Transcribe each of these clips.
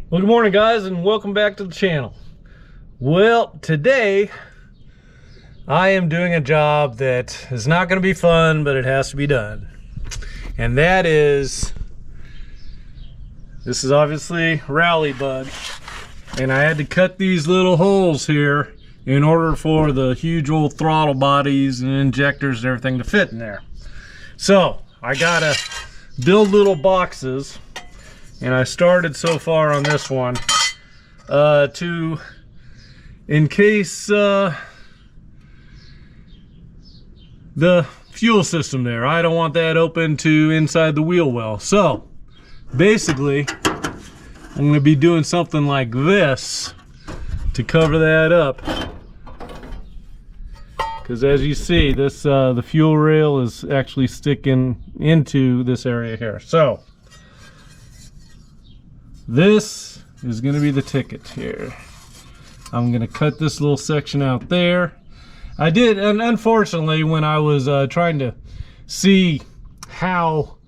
Well, good morning, guys, and welcome back to the channel. Well, today I am doing a job that is not going to be fun, but it has to be done. And that is, this is obviously rally bud, and I had to cut these little holes here in order for the huge old throttle bodies and injectors and everything to fit in there. So I gotta build little boxes. And I started so far on this one in case the fuel system there, I don't want that open to inside the wheel well. So basically I'm going to be doing something like this to cover that up, because as you see, this the fuel rail is actually sticking into this area here. So this is going to be the ticket here. I'm going to cut this little section out there. I did, and unfortunately, when I was trying to see how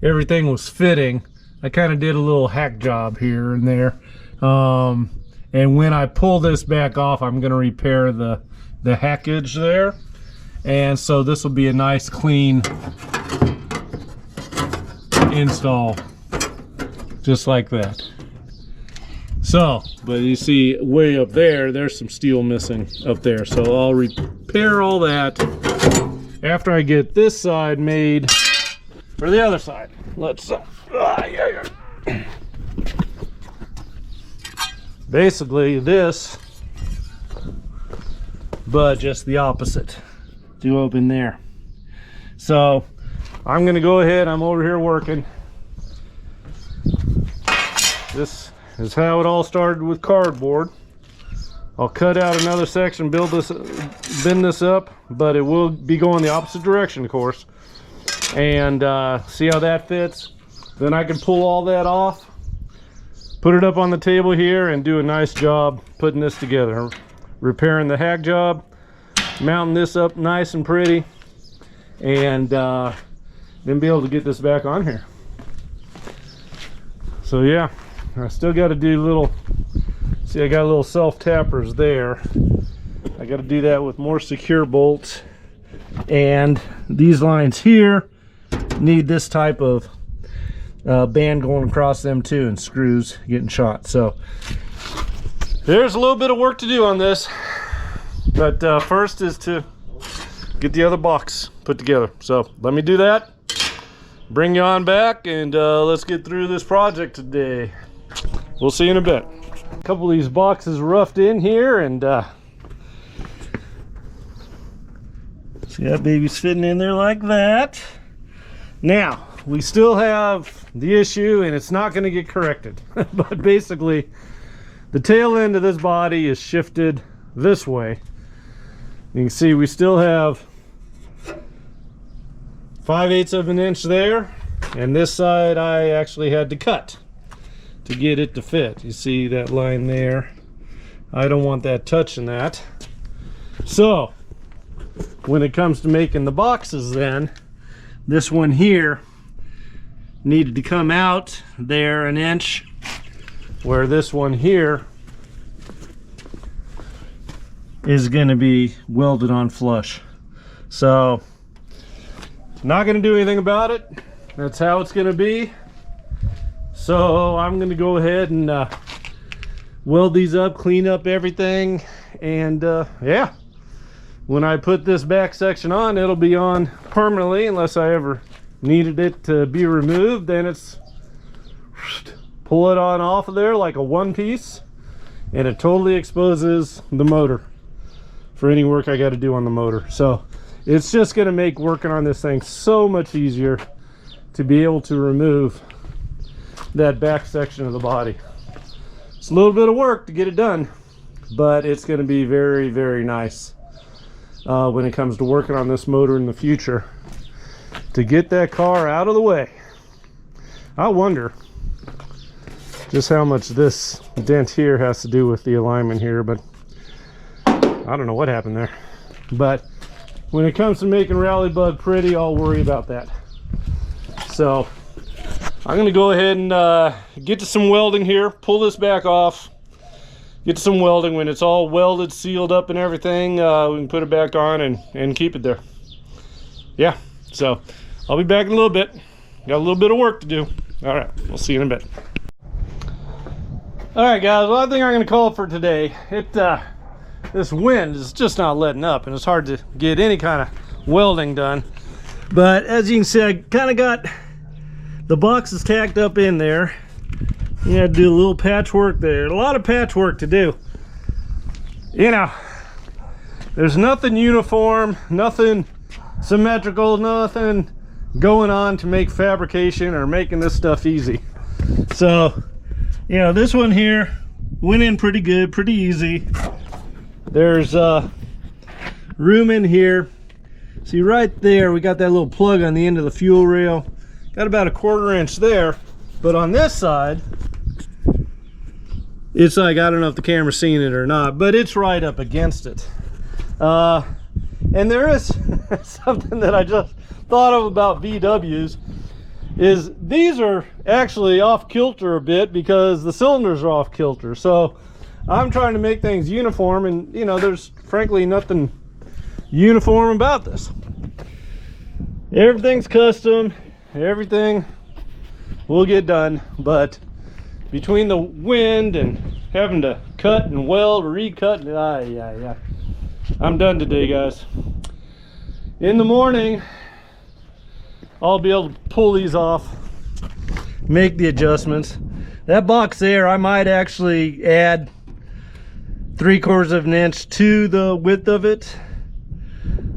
everything was fitting, I kind of did a little hack job here and there. And when I pull this back off, I'm going to repair the hackage there. And so this will be a nice clean install. Just like that. So, but you see way up there, there's some steel missing up there. So I'll repair all that after I get this side made for the other side. Let's, basically this, but just the opposite to open there. So I'm gonna go ahead, I'm over here working. This is how it all started with cardboard. I'll cut out another section, bend this up, but it will be going the opposite direction, of course. And see how that fits. Then I can pull all that off, put it up on the table here, and do a nice job putting this together. Repairing the hack job, mounting this up nice and pretty, and then be able to get this back on here. So yeah. I still got to do little, see I got little self tappers there. I got to do that with more secure bolts, and these lines here need this type of band going across them too, and screws getting shot. So there's a little bit of work to do on this, but first is to get the other box put together. So let me do that, bring you on back, and let's get through this project today. We'll see you in a bit. A couple of these boxes roughed in here, and see that baby's fitting in there like that. Now we still have the issue, and it's not going to get corrected. But basically the tail end of this body is shifted this way. You can see we still have 5/8 of an inch there, and this side I actually had to cut to get it to fit. You see that line there? I don't want that touching that. So when it comes to making the boxes, then this one here needed to come out there an inch, where this one here is going to be welded on flush. So not going to do anything about it. That's how it's going to be. So I'm going to go ahead and weld these up, clean up everything, and yeah, when I put this back section on, it'll be on permanently, unless I ever needed it to be removed. Then it's pull it on off of there like a one piece, and it totally exposes the motor for any work I got to do on the motor. So it's just going to make working on this thing so much easier to be able to remove that back section of the body. It's a little bit of work to get it done, but it's going to be very, very nice when it comes to working on this motor in the future, to get that car out of the way. I wonder just how much this dent here has to do with the alignment here, but I don't know what happened there. But when it comes to making rally bud pretty, I'll worry about that. So I'm gonna go ahead and get to some welding here, pull this back off, get to some welding. When it's all welded, sealed up and everything, we can put it back on and keep it there. Yeah, so I'll be back in a little bit. Got a little bit of work to do. All right, we'll see you in a bit. All right, guys, well, I think I'm gonna call it for today. This wind is just not letting up, and it's hard to get any kind of welding done. But as you can see, I kind of got the boxes tacked up in there. You had to do a little patchwork there. A lot of patchwork to do. You know, there's nothing uniform, nothing symmetrical, nothing going on to make fabrication or making this stuff easy. So, you know, this one here went in pretty good, pretty easy. There's room in here. See right there, we got that little plug on the end of the fuel rail. Got about a 1/4 inch there, but on this side, it's like, I don't know if the camera's seeing it or not, but it's right up against it. And there is something that I just thought of about VWs, is these are actually off kilter a bit because the cylinders are off kilter. So I'm trying to make things uniform, and you know, there's frankly nothing uniform about this. Everything's custom, everything will get done, but between the wind and having to cut and weld, recut, yeah, I'm done today, guys. In the morning, I'll be able to pull these off, make the adjustments. That box there, I might actually add 3/4 of an inch to the width of it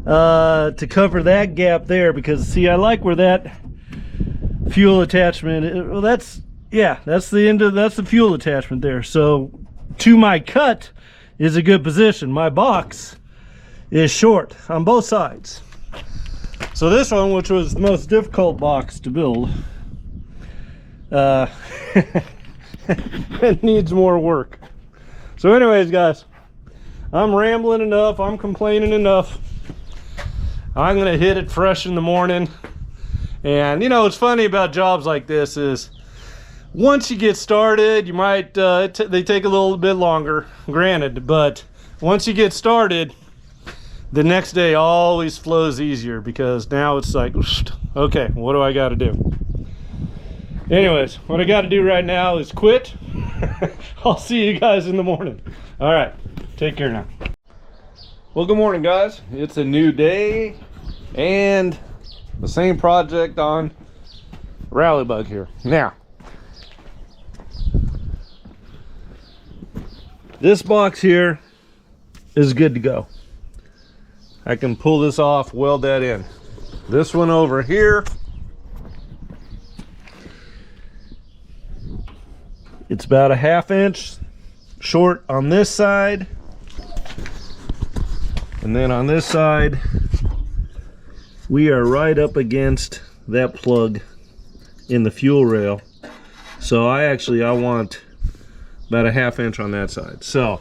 to cover that gap there, because see, I like where that fuel attachment, well, that's the end of, that's the fuel attachment there. So to my cut is a good position. My box is short on both sides. So this one, which was the most difficult box to build, it needs more work. So anyways, guys, I'm rambling enough, I'm complaining enough. I'm gonna hit it fresh in the morning. And you know, what's funny about jobs like this is once you get started, you might they take a little bit longer, granted, but once you get started, the next day always flows easier, because now it's like, okay, what do I got to do? Anyways, what I got to do right now is quit. I'll see you guys in the morning. All right, take care now. Well, good morning, guys. It's a new day and the same project on Rally Bug here. Now, this box here is good to go. I can pull this off, weld that in. This one over here, it's about a 1/2 inch short on this side, and then on this side we are right up against that plug in the fuel rail. So I want about a 1/2 inch on that side. So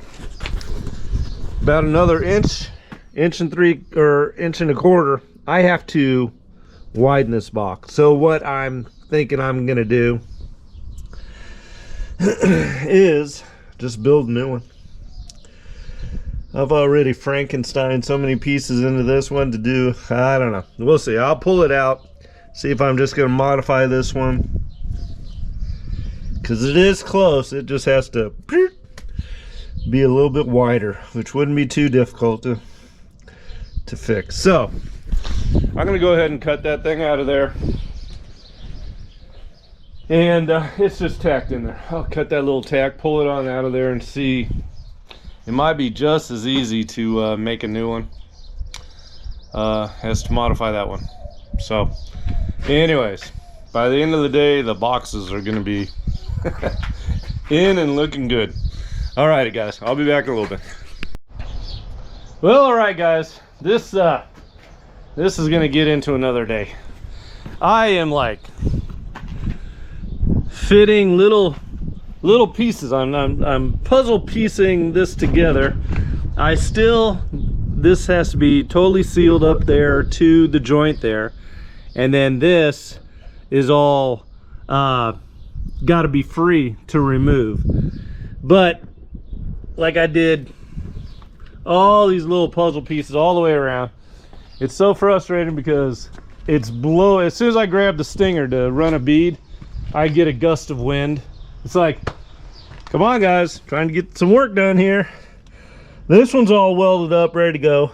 about another inch and 1.25 I have to widen this box. So what I'm thinking I'm gonna do is just build a new one. I've already Frankenstein so many pieces into this one to do, I don't know, we'll see. I'll pull it out, see if I'm just gonna modify this one, because it is close. It just has to be a little bit wider, which wouldn't be too difficult to fix. So I'm gonna go ahead and cut that thing out of there, and it's just tacked in there. I'll cut that little tack, pull it on out of there, and see. It might be just as easy to make a new one as to modify that one. So anyways, by the end of the day, the boxes are gonna be in and looking good. Alrighty, guys, I'll be back in a little bit. Well, alright, guys, this is gonna get into another day. I am like fitting little pieces. I'm puzzle piecing this together. This has to be totally sealed up there to the joint there, and then this is all got to be free to remove. But like I did all these little puzzle pieces all the way around, it's so frustrating because it's as soon as I grab the stinger to run a bead, I get a gust of wind. It's like, come on guys, trying to get some work done here. This one's all welded up, ready to go.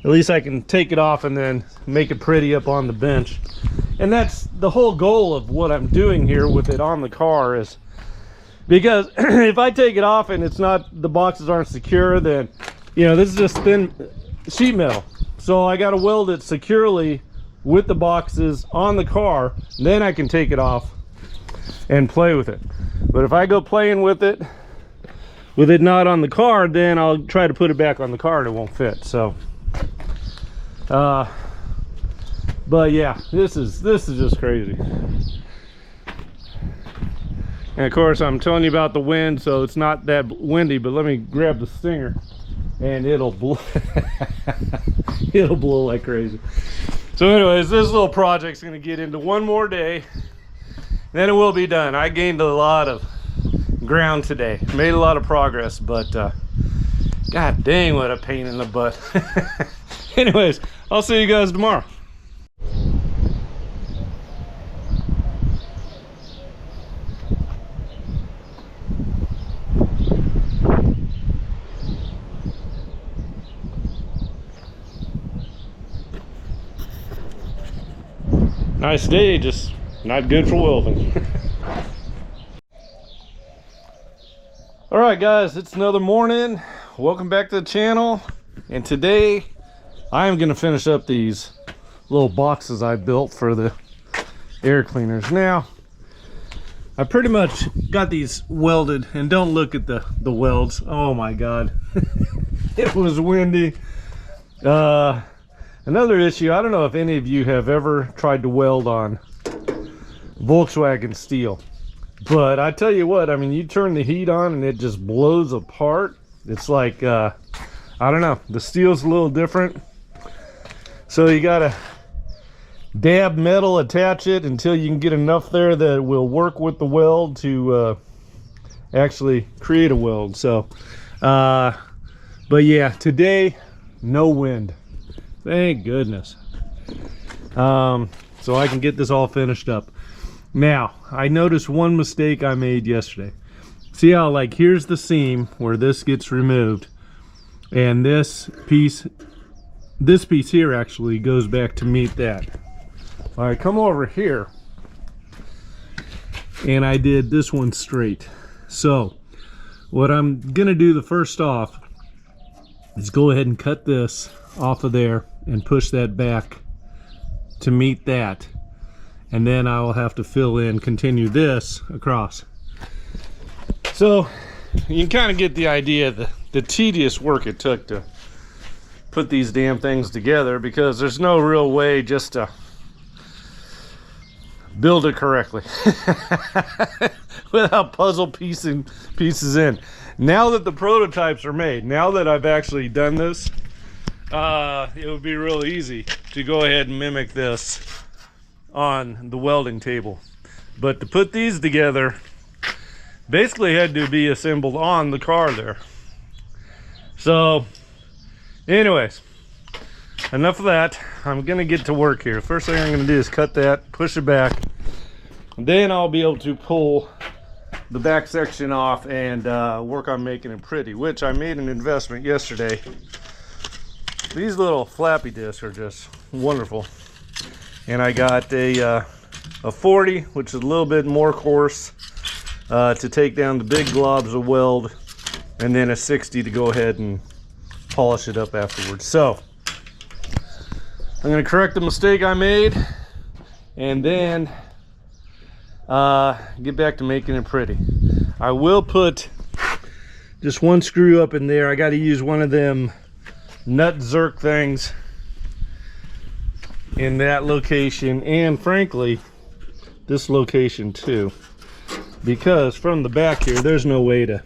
At least I can take it off and then make it pretty up on the bench. And that's the whole goal of what I'm doing here with it on the car, is because if I take it off and it's not, the boxes aren't secure, then, you know, this is just thin sheet metal. So I got to weld it securely with the boxes on the car, then I can take it off and play with it. But if I go playing with it not on the car, then I'll try to put it back on the car and it won't fit. So but yeah, this is just crazy. And of course I'm telling you about the wind, so it's not that windy, but let me grab the stinger and it'll blow it'll blow like crazy. So anyways, this little project's gonna get into one more day, then it will be done. I gained a lot of ground today, made a lot of progress, but god dang, what a pain in the butt. Anyways, I'll see you guys tomorrow. Nice day, just not good for welding. All right guys, it's another morning. Welcome back to the channel. And today I am going to finish up these little boxes I built for the air cleaners. Now I pretty much got these welded, and don't look at the welds. Oh my god. It was windy. Another issue, I don't know if any of you have ever tried to weld on Volkswagen steel, but I tell you what, I mean, you turn the heat on and it just blows apart. It's like, I don't know, the steel's a little different. So you gotta dab metal, attach it until you can get enough there that it will work with the weld to actually create a weld. So, but yeah, today, no wind. Thank goodness. So I can get this all finished up. Now, I noticed one mistake I made yesterday. See how, like, here's the seam where this gets removed, and this piece here actually goes back to meet that. All right, come over here, and I did this one straight. So what I'm gonna do the first off is go ahead and cut this off of there and push that back to meet that, and then I will have to fill in, continue this across. So you can kind of get the idea of the tedious work it took to put these damn things together, because there's no real way just to build it correctly without puzzle pieces in. Now that the prototypes are made, now that I've actually done this, it would be real easy to go ahead and mimic this on the welding table. But to put these together, basically had to be assembled on the car there. So anyways, enough of that. I'm gonna get to work here. First thing I'm gonna do is cut that, push it back, then I'll be able to pull the back section off and work on making it pretty, which I made an investment yesterday. These little flappy discs are just wonderful, and I got a 40, which is a little bit more coarse, to take down the big globs of weld, and then a 60 to go ahead and polish it up afterwards. So I'm going to correct the mistake I made, and then get back to making it pretty. I will put just one screw up in there. I got to use one of them nut zerk things in that location, and frankly this location too, because from the back here there's no way to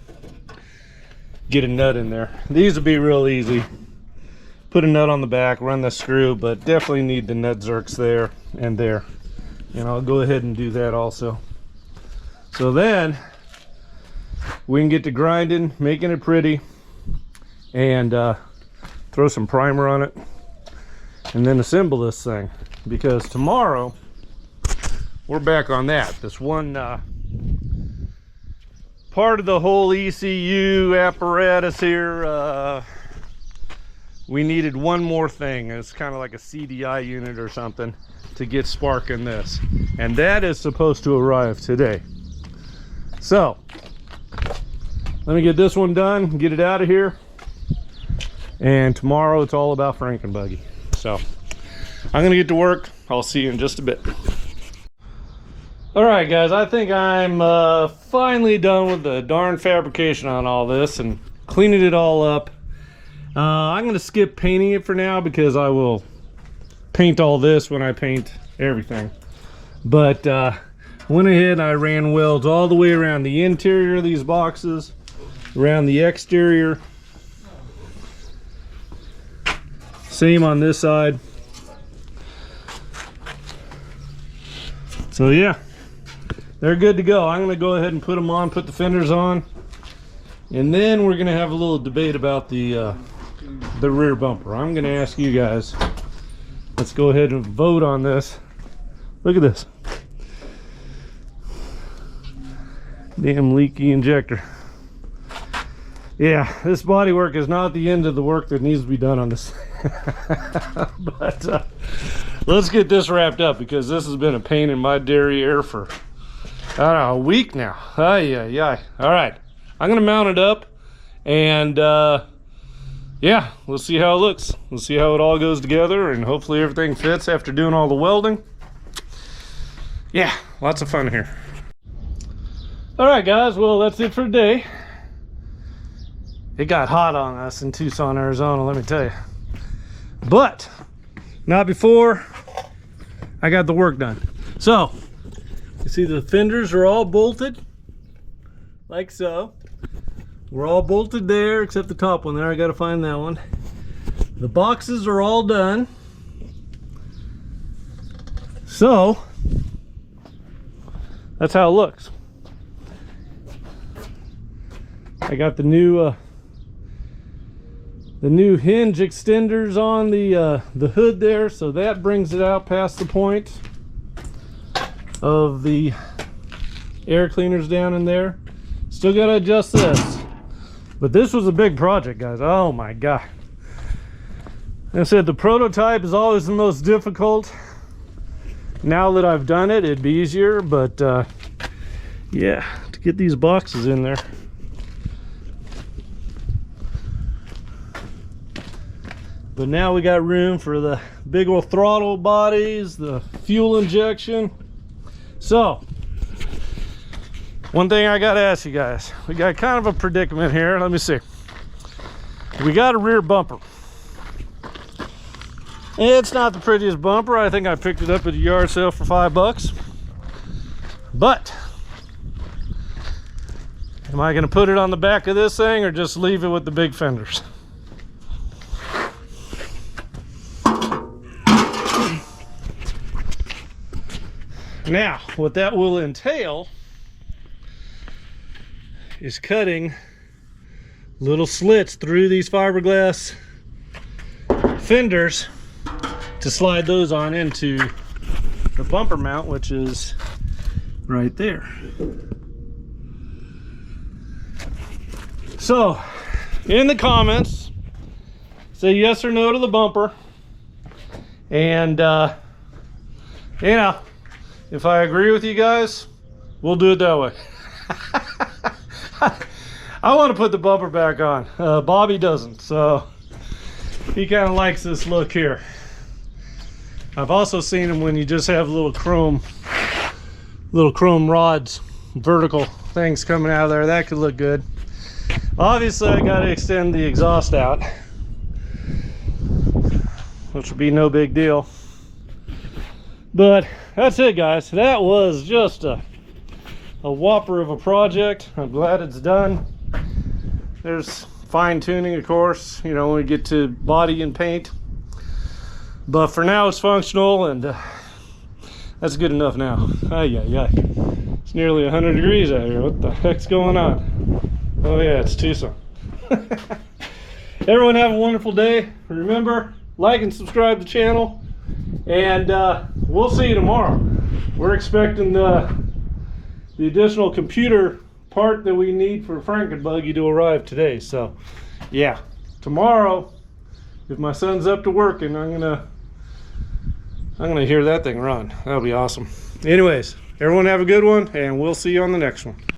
get a nut in there. These would be real easy. Put a nut on the back, run the screw, but definitely need the nut zerks there and there and I'll go ahead and do that also. So then we can get to grinding, making it pretty, and throw some primer on it, and then assemble this thing, because tomorrow we're back on that. This one part of the whole ECU apparatus here, we needed one more thing. It's kind of like a CDI unit or something to get spark in this, and that is supposed to arrive today. So let me get this one done, get it out of here, and tomorrow it's all about Frankenbuggy. So I'm gonna get to work. I'll see you in just a bit. All right, guys, I think I'm finally done with the darn fabrication on all this and cleaning it all up. I'm gonna skip painting it for now, because I will paint all this when I paint everything. But went ahead and I ran welds all the way around the interior of these boxes, around the exterior. Same on this side. So yeah, they're good to go. I'm gonna go ahead and put them on, put the fenders on, and then we're gonna have a little debate about the rear bumper. I'm gonna ask you guys, let's go ahead and vote on this. Look at this. Damn leaky injector. Yeah, this body work is not the end of the work that needs to be done on this. But let's get this wrapped up, because this has been a pain in my derriere for, I don't know, a week now. Ay. All right, I'm gonna mount it up, and yeah, we'll see how it looks. We'll see how it all goes together, and hopefully everything fits after doing all the welding. Yeah, lots of fun here. All right, guys, well, that's it for today. It got hot on us in Tucson, Arizona, let me tell you. But not before I got the work done. So you see the fenders are all bolted like so. We're all bolted there except the top one there. I gotta find that one. The boxes are all done. So that's how it looks. I got the new hinge extenders on the hood there, so that brings it out past the point of the air cleaners down in there. Still got to adjust this, but this was a big project, guys. Oh my god. Like I said, the prototype is always the most difficult. Now that I've done it, it'd be easier, but yeah, to get these boxes in there. But now we got room for the big old throttle bodies, the fuel injection. So, one thing I gotta ask you guys, we got kind of a predicament here. Let me see. We got a rear bumper. It's not the prettiest bumper. I think I picked it up at a yard sale for $5. But, am I gonna put it on the back of this thing, or just leave it with the big fenders? Now, what that will entail is cutting little slits through these fiberglass fenders to slide those on into the bumper mount, which is right there. So, in the comments, say yes or no to the bumper, and you know, if I agree with you guys, we'll do it that way. I want to put the bumper back on. Bobby doesn't, so he kind of likes this look here. I've also seen him when you just have little chrome rods, vertical things coming out of there. That could look good. Obviously, I got to extend the exhaust out, which would be no big deal. But that's it, guys. That was just a whopper of a project. I'm glad it's done. There's fine tuning, of course, you know, when we get to body and paint. But for now, it's functional, and That's good enough now. Ay, ay, ay. It's nearly 100 degrees out here. What the heck's going on? Oh yeah, it's Tucson. Everyone have a wonderful day. Remember, like and subscribe to the channel. And we'll see you tomorrow. We're expecting the additional computer part that we need for Frankenbuggy to arrive today. So yeah, tomorrow, if my son's up to working, I'm gonna hear that thing run. That'll be awesome. Anyways, everyone have a good one, and we'll see you on the next one.